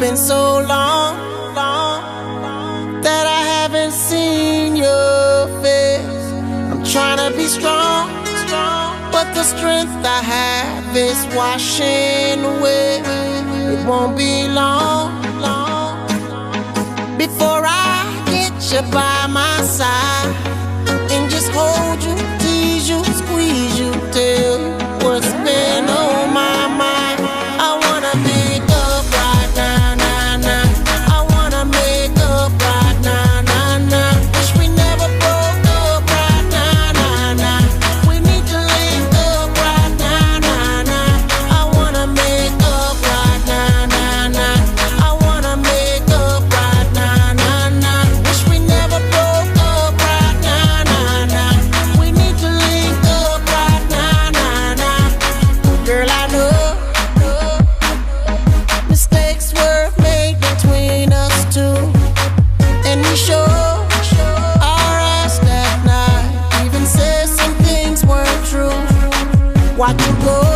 been so long that I haven't seen your face. I'm trying to be strong, but the strength I have is washing away. It won't be long before I get you by my side and just hold you, tease you, squeeze you, tell you what's been on my mind. I wanna make up right now, now, now. I wanna make up right now, now, now. Wish we never broke up right now, now, now. We need to link up right now, now, now. I wanna make up right now, now, now. I wanna make up right now, now, now. Wish we never broke up right now, now, now. We need to link up right now, now, now. Girl, I know mistakes were made between us two, and we sure our ass that night even said some things weren't true. Why'd you go?